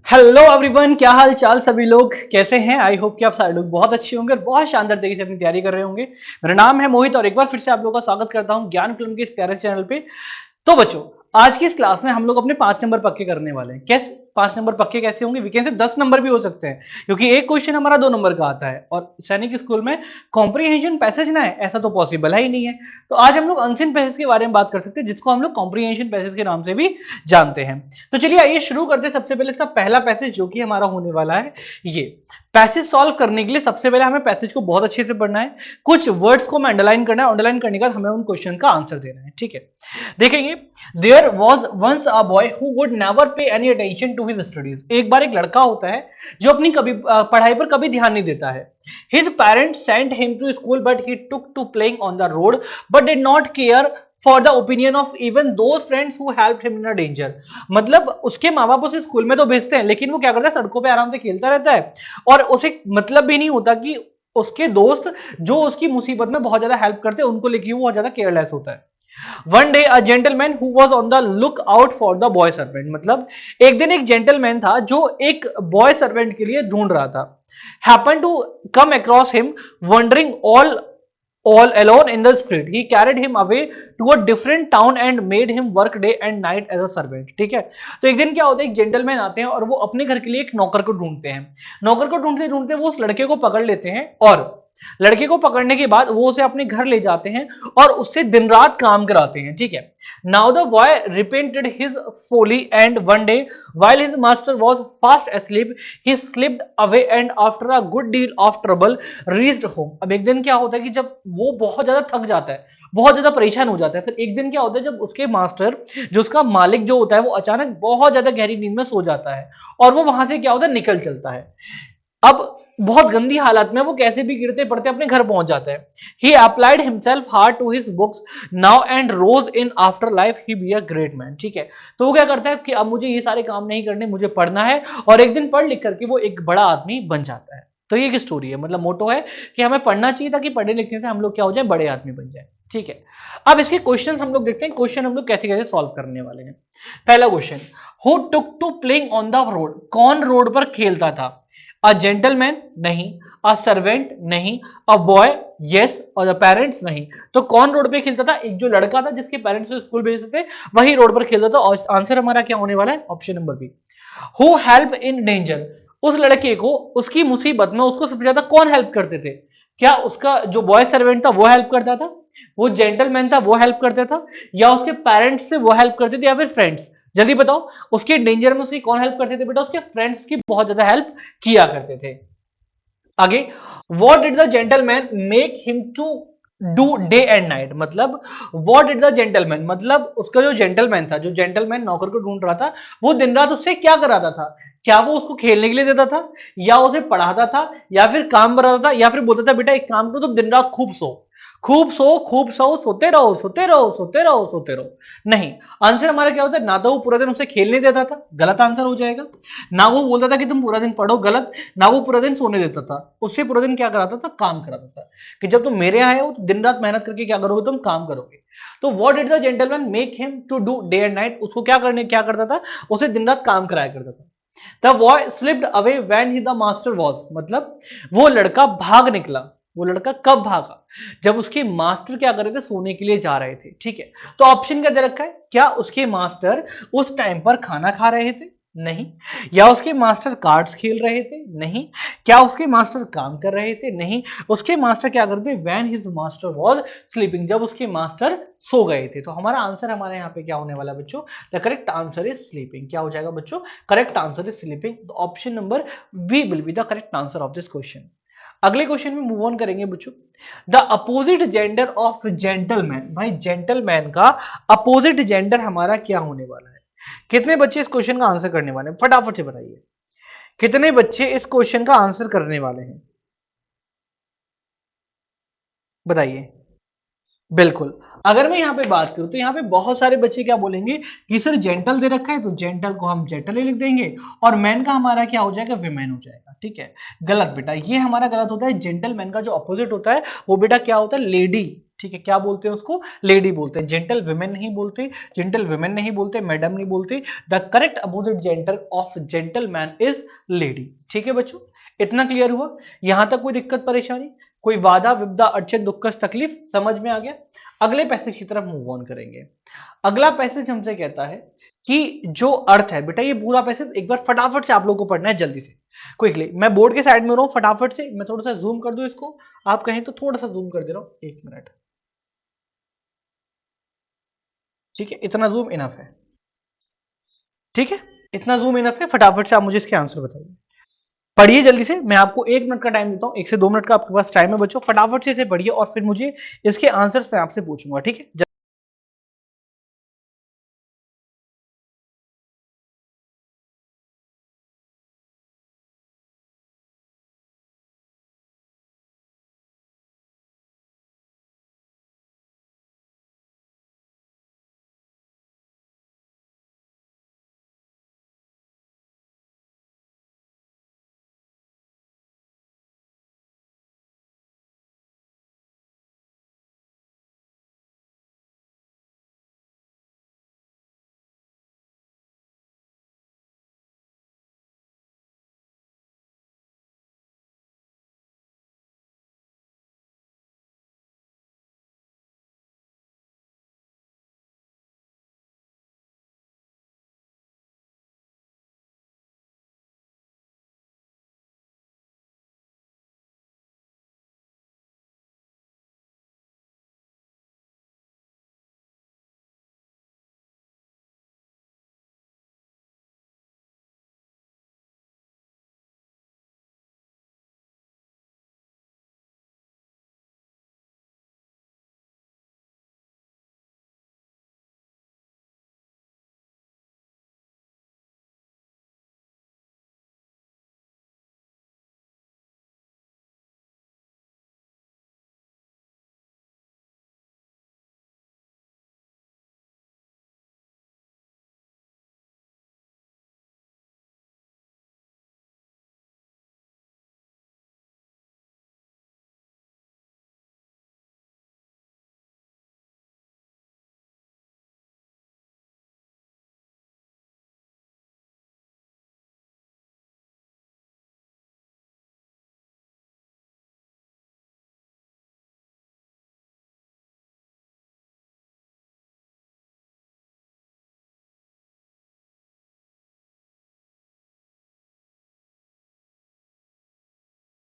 Hello everyone, क्या हाल चाल सभी लोग कैसे हैं। आई होप कि आप सारे लोग बहुत अच्छे होंगे और बहुत शानदार तरीके से अपनी तैयारी कर रहे होंगे। मेरा नाम है मोहित और एक बार फिर से आप लोगों का स्वागत करता हूं ज्ञान फिल्म के इस प्यारे चैनल पे। तो बच्चों, आज की इस क्लास में हम लोग अपने 5 नंबर पक्के करने वाले हैं। कैसे 5 नंबर पक्के कैसे होंगे? वीकेंड से 10 नंबर भी हो सकते हैं, क्योंकि एक क्वेश्चन हमारा 2 नंबर का आता है और सैनिक स्कूल में कॉम्प्रीहेंशन पैसेज ना है ऐसा तो पॉसिबल है ही नहीं है। तो आज हम लोग अनसीन पैसेज के बारे में बात कर सकते हैं, जिसको हम लोग कॉम्प्रीहेंशन पैसेज के नाम से भी जानते हैं। तो चलिए आइए शुरू करते हैं। सबसे पहले इसका पहला पैसेज जो कि हमारा होने वाला है ये। पैसेज सॉल्व करने के लिए सबसे पहले हमें पैसेज को बहुत अच्छे से पढ़ना है, कुछ वर्ड्स को हमें अंडरलाइन करना है, अंडरलाइन करने के बाद हमें उन क्वेश्चन का आंसर देना है। ठीक है, देखेंगे। There was once a boy who would never pay any attention to his studies. एक बार एक लड़का होता है जो अपनी कभी पढ़ाई पर कभी ध्यान नहीं देता है। His parents sent him to school but he took to playing on the road but did not care for the opinion of even those friends who helped him in a danger. मतलब उसके माँ बाप उसे school में तो भेजते हैं, लेकिन वो क्या करता है, सड़कों पे आराम से खेलता रहता है और उसे मतलब भी नहीं होता कि उसके दोस्त जो उसकी मुसीबत में बहुत ज्यादा हेल्प करते हैं उनको लेके वो बहुत ज्यादा केयरलेस होता है। One day a gentleman who was on the look out for the boy servant. मतलब एक दिन एक जेंटलमैन था जो एक बॉय सर्वेंट के लिए ढूंढ रहा था। Happen to come across him wandering all alone in the street. He carried him away to a different town and made him work day and night as a servant. ठीक है, तो एक दिन क्या होता है, एक जेंटलमैन आते हैं और वो अपने घर के लिए एक नौकर को ढूंढते हैं। नौकर को ढूंढते ढूंढते वो उस लड़के को पकड़ लेते हैं और लड़के को पकड़ने के बाद वो उसे अपने घर ले जाते हैं और उससे दिन रात काम कराते हैं। ठीक है, now the boy repented his folly and one day while his master was fast asleep he slipped away and after a good deal of trouble reached home. अब एक दिन क्या होता है कि जब वो बहुत ज्यादा थक जाता है, बहुत ज्यादा परेशान हो जाता है, फिर एक दिन क्या होता है जब उसके मास्टर जो उसका मालिक जो होता है वो अचानक बहुत ज्यादा गहरी नींद में सो जाता है और वो वहां से क्या होता है, निकल चलता है। अब बहुत गंदी हालत में वो कैसे भी गिरते पड़ते अपने घर पहुंच जाता है। He applied himself hard to his books now and rose in after life he be a great man. ठीक है, तो वो क्या करता है कि अब मुझे ये सारे काम नहीं करने, मुझे पढ़ना है, और एक दिन पढ़ लिख करके वो एक बड़ा आदमी बन जाता है। तो ये एक स्टोरी है, मतलब मोटो है कि हमें पढ़ना चाहिए ताकि पढ़ने लिखने से हम लोग क्या हो जाए, बड़े आदमी बन जाए। ठीक है, अब इसके क्वेश्चन हम लोग देखते हैं, क्वेश्चन हम लोग कैसे कैसे सॉल्व करने वाले हैं। पहला question, who took to playing on the road. कौन रोड पर खेलता था? अ जेंटलमैन नहीं, अ सर्वेंट नहीं, अ बॉय यस, और द पेरेंट्स नहीं। तो कौन रोड पे खेलता था? एक जो लड़का था जिसके पेरेंट्स स्कूल भेजते थे वही रोड पर खेलता था, और आंसर हमारा क्या होने वाला है, option number B. Who help in danger. उस लड़के को उसकी मुसीबत में उसको सबसे ज्यादा कौन हेल्प करते थे? क्या उसका जो बॉय सर्वेंट था वो हेल्प करता था, वो जेंटलमैन था वो हेल्प करता था, या उसके पेरेंट्स से वो हेल्प करते थे, या फिर फ्रेंड्स? जल्दी बताओ, उसके डेंजर में उसकी कौन हेल्प करते थे? बेटा उसके फ्रेंड्स की बहुत ज्यादा हेल्प किया करते थे। आगे, what did the gentleman make him to do day and night. मतलब वॉट डिड द जेंटलमैन, मतलब उसका जो जेंटलमैन था, जो जेंटलमैन नौकर को ढूंढ रहा था, वो दिन रात उससे क्या कराता था? क्या वो उसको खेलने के लिए देता था, या उसे पढ़ाता था, या फिर काम कराता था, या फिर बोलता था बेटा एक काम करो तुम दिन रात खूब सो, खूब सो, खूब सो, सोते रहो सोते रहो सोते रहो सोते रहो? नहीं, आंसर हमारा क्या होता है, ना तो वो पूरा दिन उसे खेलने देता था, गलत आंसर हो जाएगा, ना वो बोलता था कि तुम पूरा दिन पढ़ो, गलत, ना वो पूरा दिन सोने देता था, उससे पूरा दिन क्या कराता था, काम कराता था, कि जब तुम मेरे यहाँ आए हो तो दिन रात मेहनत करके क्या करोगे, तुम काम करोगे। तो what did the gentleman make him to do day and night, उसको क्या करता था, उसे दिन रात काम कराया करता था। The boy slipped away when he the master was. मतलब वो लड़का भाग निकला, वो लड़का कब भागा, जब उसके मास्टर क्या कर रहे थे, सोने के लिए जा रहे थे। ठीक है, तो ऑप्शन क्या दे रखा है, क्या उसके मास्टर उस टाइम पर खाना खा रहे थे? नहीं। या उसके मास्टर कार्ड्स खेल रहे थे? नहीं। क्या उसके मास्टर काम कर रहे थे? नहीं। उसके मास्टर क्या करते, when his master was sleeping, जब उसके मास्टर सो गए थे। तो हमारा आंसर हमारे यहाँ पे क्या होने वाला है बच्चों, the correct answer is sleeping. क्या हो जाएगा बच्चों, correct answer is sleeping. Option number B will be the correct answer of this question. अगले क्वेश्चन में मूव ऑन करेंगे बच्चों। The opposite gender of gentleman. भाई जेंटलमैन का अपोजिट जेंडर हमारा क्या होने वाला है? कितने बच्चे इस क्वेश्चन का आंसर करने वाले हैं, फटाफट से बताइए, कितने बच्चे इस क्वेश्चन का आंसर करने वाले हैं, बताइए। बिल्कुल, अगर मैं यहाँ पे बात करूं तो यहाँ पे बहुत सारे बच्चे क्या बोलेंगे कि सर जेंटल दे रखा है तो जेंटल को हम जेंटल ही लिख देंगे और मैन का हमारा क्या हो जाएगा, विमेन हो जाएगा। ठीक है, गलत बेटा, ये हमारा गलत होता है। जेंटलमैन का जो अपोजिट होता है वो बेटा क्या होता है, लेडी। ठीक है, क्या बोलते हैं उसको, लेडी बोलते हैं, जेंटल विमेन नहीं बोलते, जेंटल विमेन नहीं बोलते, मैडम नहीं बोलते, the correct opposite gender of gentleman is lady. ठीक है बच्चों, इतना क्लियर हुआ, यहां तक कोई दिक्कत परेशानी, कोई वादा विपदा अड़चन दुख कष्ट तकलीफ समझ में आ गया। अगले पैसेज की तरफ मूव ऑन करेंगे। अगला पैसेज हमसे कहता है कि जो अर्थ है, बेटा ये पूरा पैसेज एक बार फटाफट से आप लोगों को पढ़ना है जल्दी से, क्विकली। मैं बोर्ड के साइड में रहा हूं, फटाफट से मैं थोड़ा सा जूम कर दूं इसको, आप कहें तो थोड़ा सा जूम कर दे रहा हूं, 1 मिनट। ठीक है, इतना जूम इनफ है। ठीक है, इतना जूम इनफ है, फटाफट से आप मुझे इसके आंसर बताइए। पढ़िए जल्दी से, मैं आपको 1 मिनट का टाइम देता हूं, 1 से 2 मिनट का आपके पास टाइम है बच्चों, फटाफट से इसे पढ़िए और फिर मुझे इसके आंसर्स मैं आपसे पूछूंगा। ठीक है,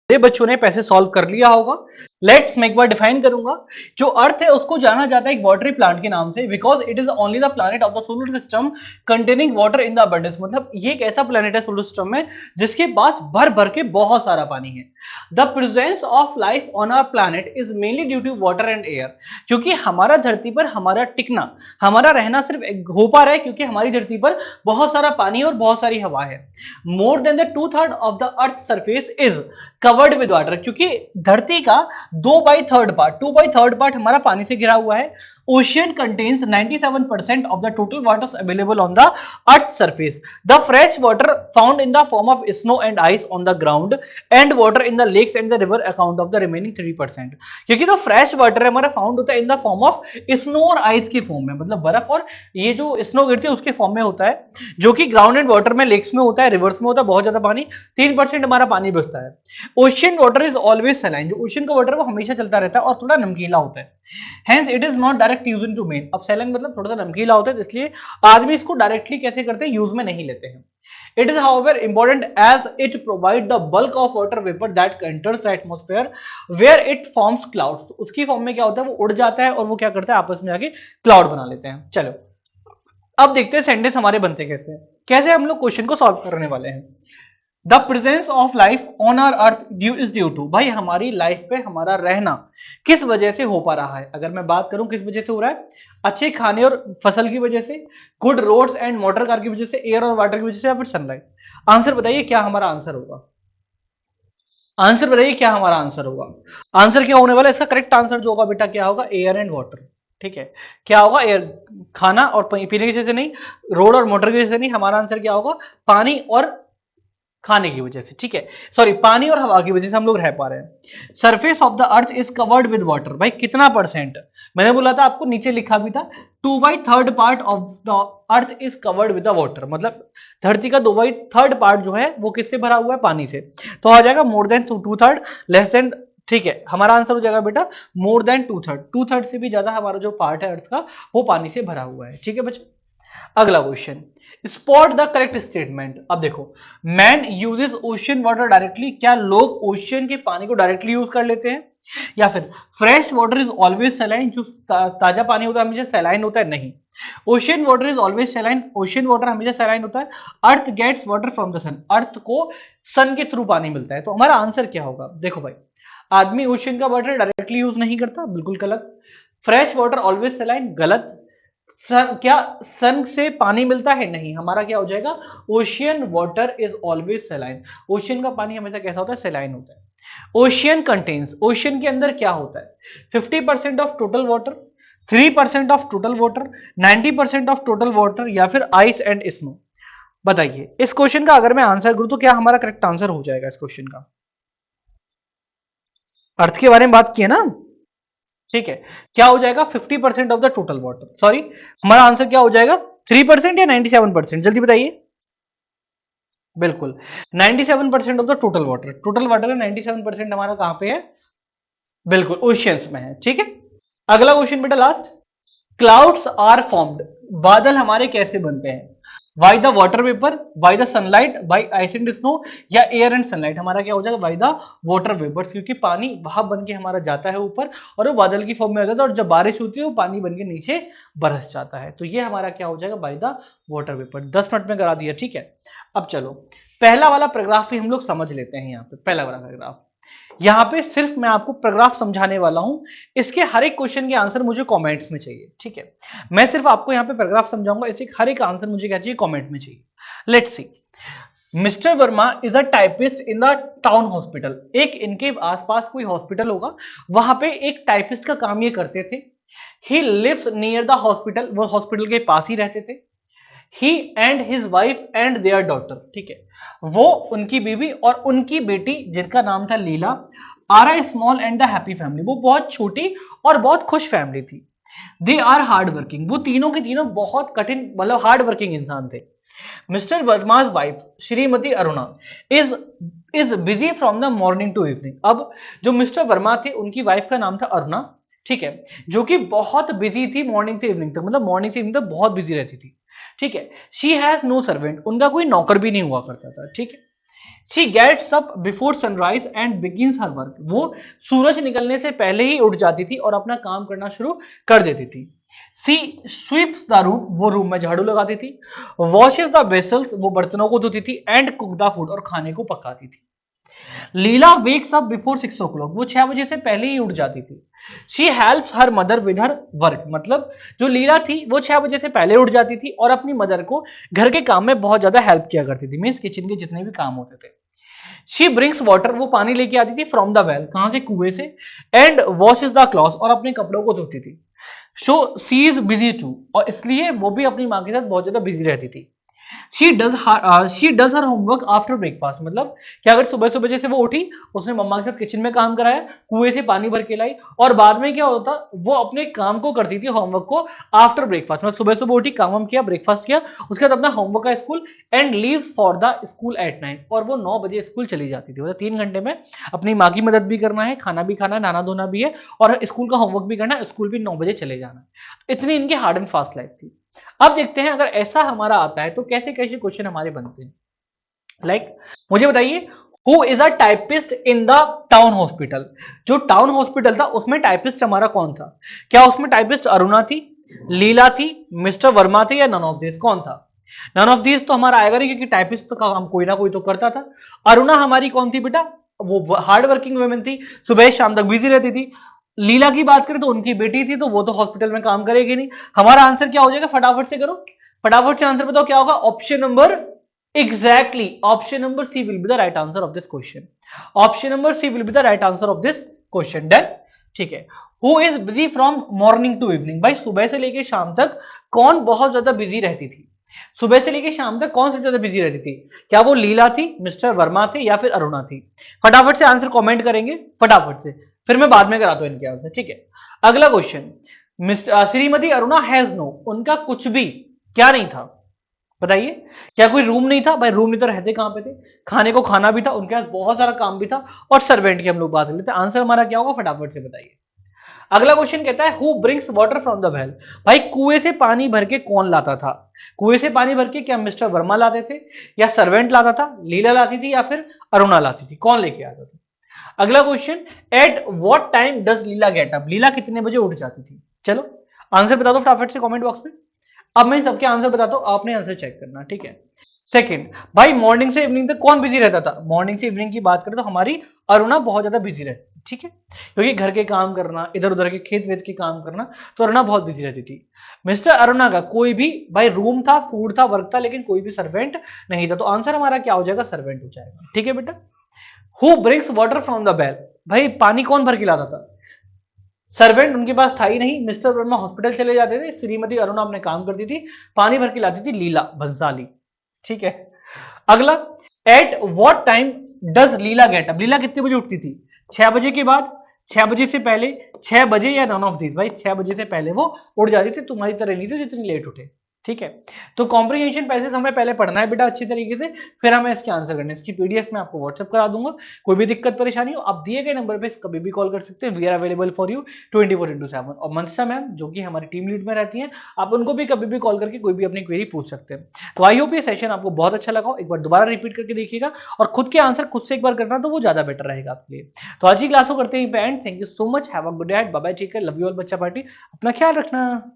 बच्चों ने पैसे सॉल्व कर लिया होगा। लेट्स मैं एक बार डिफाइन करूंगा। जो अर्थ है उसको जाना जाता है एक वाटरी प्लांट के नाम से, because it is only the planet of the solar system containing water in the abundance. मतलब ये एक ऐसा प्लैनेट है सोलर सिस्टम में जिसके पास भर भर के बहुत सारा पानी है। The presence of life on our planet is mainly due to water and air. क्योंकि हमारा धरती पर हमारा टिकना, हमारा रहना सिर्फ हो पा रहा है क्योंकि हमारी धरती पर बहुत सारा पानी और बहुत सारी हवा है। More than the 2/3 of the earth surface is covered with water. क्योंकि धरती का 2/3 पार्ट हमारा पानी से घिरा हुआ है। Ocean contains 97% of the total water available on the earth surface. The fresh water found in the form of snow and ice on the ground and water in the lakes and the river account of the remaining 3%। क्योंकि जो fresh water हमारा found होता है in the form of snow और ice के form में, मतलब बर्फ और ये जो स्नो गिरती है उसके फॉर्म में होता है, जो कि ग्राउंड एंड वाटर में, लेक्स में होता है, रिवर्स में होता है बहुत ज्यादा पानी। 3% हमारा पानी बचता है। Ocean water is always saline. जो ओशियन का वाटर वो हमेशा चलता रहता है और थोड़ा नमकीला होता है। Hence it is not direct use in to man. अब सैलाइन मतलब थोड़ा सा नमकीला होता है, इसलिए आदमी इसको डायरेक्टली कैसे करते हैं, यूज में नहीं लेते हैं। It is however important as it provides the bulk of water vapor that enters the atmosphere where it forms clouds। तो उसकी फॉर्म में क्या होता है, वो उड़ जाता है और वो क्या करता है, आपस में जाके क्लाउड बना लेते हैं। चलो अब देखते हैं सेंटेंस हमारे बनते कैसे हैं, कैसे हम लोग क्वेश्चन को सॉल्व करने वाले हैं। The presence of life on our earth due is due to. भाई हमारी लाइफ पे हमारा रहना किस वजह से हो पा रहा है। अगर मैं बात करूं किस वजह से हो रहा है, अच्छे खाने और फसल की वजह से, good roads and motor car की वजह से, एयर और वाटर की वजह से, या फिर सनलाइट। आंसर बताइए क्या हमारा आंसर होगा। आंसर बताइए क्या हमारा आंसर होगा। आंसर क्या होने वाला है, इसका करेक्ट आंसर जो होगा बेटा क्या होगा, एयर एंड वाटर। ठीक है, क्या होगा, एयर, खाना और पीने की वजह से नहीं, रोड और मोटर की वजह से नहीं, हमारा आंसर क्या होगा, पानी और खाने की वजह से, ठीक है, सॉरी पानी और हवा की वजह से हम लोग रह पा रहे हैं। Surface of the earth is covered with water, भाई कितना परसेंट? मैंने बोला था आपको, नीचे लिखा भी था 2/3 part of the earth is covered with the water, मतलब धरती का 2/3 पार्ट जो है वो किससे भरा हुआ है? पानी से। तो आ जाएगा मोर देन 2/3, लेस देन, ठीक है, हमारा आंसर हो जाएगा बेटा मोर देन 2/3, 2/3 से भी ज्यादा हमारा जो पार्ट है अर्थ का वो पानी से भरा हुआ है, ठीक है बच्चों। अगला question, spot the correct statement. अब देखो, man uses ocean water directly, क्या लोग ओशियन के पानी को डायरेक्टली यूज कर लेते हैं? या फिर fresh water is always saline, जो ताजा पानी होता है हमेशा सैलाइन होता है? नहीं, ocean water is always saline, ocean water हमेशा सैलाइन होता है। अर्थ गेट्स वाटर फ्रॉम द सन, अर्थ को सन के थ्रू पानी मिलता है। तो हमारा आंसर क्या होगा? देखो भाई, आदमी ओशियन का वाटर डायरेक्टली यूज नहीं करता, बिल्कुल गलत। फ्रेश वाटर ऑलवेज सैलाइन, गलत। सन, क्या सन से पानी मिलता है? नहीं, हमारा क्या हो जाएगा? Ocean water is always saline, ocean का पानी हमेशा कैसा होता है? सैलाइन होता है। ओशियन कंटेन्स, ओशियन के अंदर क्या होता है? 50% of total water, 3% of total water, 90% of total water, या फिर आइस एंड स्नो? बताइए, इस क्वेश्चन का अगर मैं आंसर करूं तो क्या हमारा करेक्ट आंसर हो जाएगा इस क्वेश्चन का? अर्थ के बारे में बात की है ना, ठीक है, क्या हो जाएगा? 50% of the total water, sorry हमारा आंसर क्या हो जाएगा? 3% या 97%? जल्दी बताइए। बिल्कुल 97% of the total water, total water का 97% हमारा कहां पे है? बिल्कुल ओशियंस में है, ठीक है। अगला क्वेश्चन बेटा लास्ट, क्लाउड्स आर फॉर्म्ड, बादल हमारे कैसे बनते हैं? By the water vapour, by the sunlight, by ice and snow, या एयर एंड सनलाइट? हमारा क्या हो जाएगा? बाय द वाटर वेपर्स, क्योंकि पानी भाप बन के हमारा जाता है ऊपर और वो बादल की फॉर्म में हो जाता है, और जब बारिश होती है वो पानी बन के नीचे बरस जाता है। तो ये हमारा क्या हो जाएगा? Bye the water vapour. 10 minute में करा दिया, ठीक है। अब चलो पहला वाला पैराग्राफ भी हम लोग समझ लेते हैं। यहाँ पे पहला वाला पैराग्राफ, यहाँ पे सिर्फ मैं आपको पैराग्राफ समझाने वाला हूं, इसके हर एक क्वेश्चन के आंसर मुझे कमेंट्स में चाहिए, ठीक है। मैं सिर्फ आपको यहाँ पे पैराग्राफ समझाऊंगा, इसके हर एक आंसर मुझे क्या चाहिए? कमेंट में चाहिए। Let's see, mister Verma is a typist in the town hospital, एक इनके आसपास कोई हॉस्पिटल होगा, वहां पे एक टाइपिस्ट का काम ये करते थे। He lives near the hospital, वो हॉस्पिटल के पास ही रहते थे। He and his wife and their daughter, ठीक है, वो, उनकी बीवी और उनकी बेटी जिनका नाम था Leela, are a small and the happy family, वो बहुत छोटी और बहुत खुश फैमिली थी। दे आर हार्ड वर्किंग, वो तीनों के तीनों बहुत कठिन मतलब हार्ड वर्किंग इंसान थे। Mister Verma's wife Shrimati Aruna is busy from the morning to evening, अब जो मिस्टर वर्मा थे उनकी वाइफ का नाम था अरुणा, ठीक है, जो कि बहुत बिजी थी मॉर्निंग से इवनिंग तक, मतलब मॉर्निंग से इवनिंग तक बहुत बिजी रहती थी, ठीक है। शी हैज नो सर्वेंट, उनका कोई नौकर भी नहीं हुआ करता था, ठीक है। She gets up before sunrise and begins her work, वो सूरज निकलने से पहले ही उठ जाती थी और अपना काम करना शुरू कर देती थी। सी स्वीप्स द रूम, वो रूम में झाड़ू लगाती थी। वॉशेस द वेसल्स, वो बर्तनों को धोती थी। एंड कुक द फूड, और खाने को पकाती थी। लीला वेक्स अप बिफोर 6 o'clock, वो 6 बजे से पहले ही उठ जाती थी। She helps her mother with her work, मतलब जो लीला थी वो 6 बजे से पहले उठ जाती थी और अपनी मदर को घर के काम में बहुत ज्यादा हेल्प किया करती थी, मीन्स किचन के जितने भी काम होते थे। शी ब्रिंग्स वाटर, वो पानी लेके आती थी फ्रॉम द वेल, कहां से? कुएं से। एंड वॉशेस द क्लॉथ्स, और अपने कपड़ों को धोती थी। So she is busy too, और इसलिए वो भी अपनी माँ के साथ बहुत ज्यादा बिजी रहती थी। She does her homework after breakfast, मतलब कि अगर सुबह सुबह जैसे वो उठी, उसने मम्मा के साथ किचन में काम कराया, कुएं से पानी भर के लाई, और बाद में क्या होता, वो अपने काम को करती थी होमवर्क को आफ्टर ब्रेकफास्ट, मतलब सुबह सुबह उठी, काम किया, ब्रेकफास्ट किया, उसके बाद अपना होमवर्क का school, and leave for the school eight 9, और वो 9 बजे स्कूल चली जाती थी। मतलब 3 घंटे में अपनी माँ की मदद भी करना है, खाना भी खाना है, नहाना धोना भी है, और स्कूल का होमवर्क भी करना है, स्कूल भी 9 बजे चले जाना है। इतनी इनकी हार्ड एंड फास्ट लाइफ थी। अब देखते हैं अगर ऐसा हमारा आता है तो कैसे कैसे क्वेश्चन हमारे बनते हैं। लाइक मुझे बताइए, who is a typist in the town hospital, जो टाउन हॉस्पिटल था उसमें टाइपिस्ट हमारा कौन था? क्या उसमें टाइपिस्ट अरुणा थी, लीला थी, मिस्टर वर्मा थे, या नन ऑफ दिस? कौन था? नन ऑफ दिस तो हमारा आएगा नहीं, क्योंकि टाइपिस्ट का काम कोई ना कोई तो करता था। अरुणा हमारी कौन थी बेटा? वो हार्ड वर्किंग वुमेन थी, सुबह शाम तक बिजी रहती थी। लीला की बात करें तो उनकी बेटी थी, तो वो तो हॉस्पिटल में काम करेगी नहीं। हमारा आंसर क्या हो जाएगा? फटाफट से करो, फटाफट से आंसर बताओ क्या होगा? Option number, exactly option number C will be the right answer of this question. Option number C will be the right answer of this question. Done, ठीक है। Who is busy from morning to evening, भाई सुबह से लेके शाम तक कौन बहुत ज्यादा बिजी रहती थी? सुबह से लेकर शाम तक कौन सबसे ज्यादा बिजी रहती थी? क्या वो लीला थी, मिस्टर वर्मा थे, या फिर अरुणा थी? फटाफट से आंसर कमेंट करेंगे फटाफट से, फिर मैं बाद में कराता हूं इनके आंसर, ठीक है। अगला question, mister Shrimati Aruna has no, उनका कुछ भी क्या नहीं था? बताइए। क्या कोई रूम नहीं था? भाई रूम नहीं तो रहते कहां पे थे? खाने को खाना भी था, उनके पास बहुत सारा काम भी था, और सर्वेंट की हम लोग बात कर लेते हैं। आंसर हमारा क्या होगा, फटाफट से बताइए। अगला क्वेश्चन कहता है who brings water from the well, भाई कुएं से पानी भर के कौन लाता था? कुएं से पानी भर के क्या मिस्टर वर्मा लाते थे, या सर्वेंट लाता था, लीला लाती थी, या फिर अरुणा लाती थी? कौन लेके आता था? अगला question, at what time does Leela get up, Leela कितने बजे उठ जाती थी? चलो आंसर बता दो फटाफट से कमेंट बॉक्स में। अब मैं सबके आंसर बताता हूं, आपने आंसर चेक करना, ठीक है। सेकंड, भाई मॉर्निंग से इवनिंग तक कौन बिजी रहता था? मॉर्निंग से इवनिंग की बात करें तो हमारी अरुणा बहुत ज्यादा बिजी रहती थी, ठीक है, क्योंकि घर के काम करना, इधर उधर के खेत वेत के काम करना, तो अरुणा बहुत बिजी रहती थी। मिस्टर अरुणा का कोई भी भाई रूम था, फूड था, वर्क था, लेकिन कोई भी सर्वेंट नहीं था, तो आंसर हमारा क्या हो जाएगा, सर्वेंट हो जाएगा, ठीक है बेटा। Who brings water from the well, भाई पानी कौन भर के लाता था? सर्वेंट उनके पास था ही नहीं, मिस्टर वर्मा हॉस्पिटल चले जाते थे, श्रीमती अरुणा अपने काम करती थी, पानी भर के लाती थी लीला भंसाली, ठीक है। अगला, at what time does Leela get up, Leela कितने बजे उठती थी? 6 बजे के बाद, 6 बजे से पहले, 6 बजे, या नन ऑफ दिस, भाई 6 बजे से पहले वो उठ जाती थी, तुम्हारी तरह नहीं थी जितनी लेट उठे, ठीक है। तो कॉम्प्रिहेंशन पैसेज हमें पहले पढ़ना है बेटा अच्छी तरीके से, फिर हमें इसके आंसर करने, इसकी पीडीएफ में आपको व्हाट्सएप करा दूंगा। कोई भी दिक्कत परेशानी हो आप दिए गए नंबर पे कभी भी कॉल कर सकते हैं, we are available for you 24/7। और मनसा मैम जो कि हमारी टीम लीड में रहती हैं, आप उनको भी कभी भी कॉल करके कोई भी अपनी क्वेरी पूछ सकते हैं। तो आई होप ये सेशन आपको बहुत अच्छा लगा हो, एक बार दोबारा रिपीट करके देखिएगा, और खुद के आंसर खुद से एक बार करना, तो वो ज्यादा बेटर रहेगा आपके लिए। तो आज की क्लास को करते हैं and, thank you so much, have a good day, bye bye, take care, love you all बच्चा पार्टी, अपना ख्याल रखना।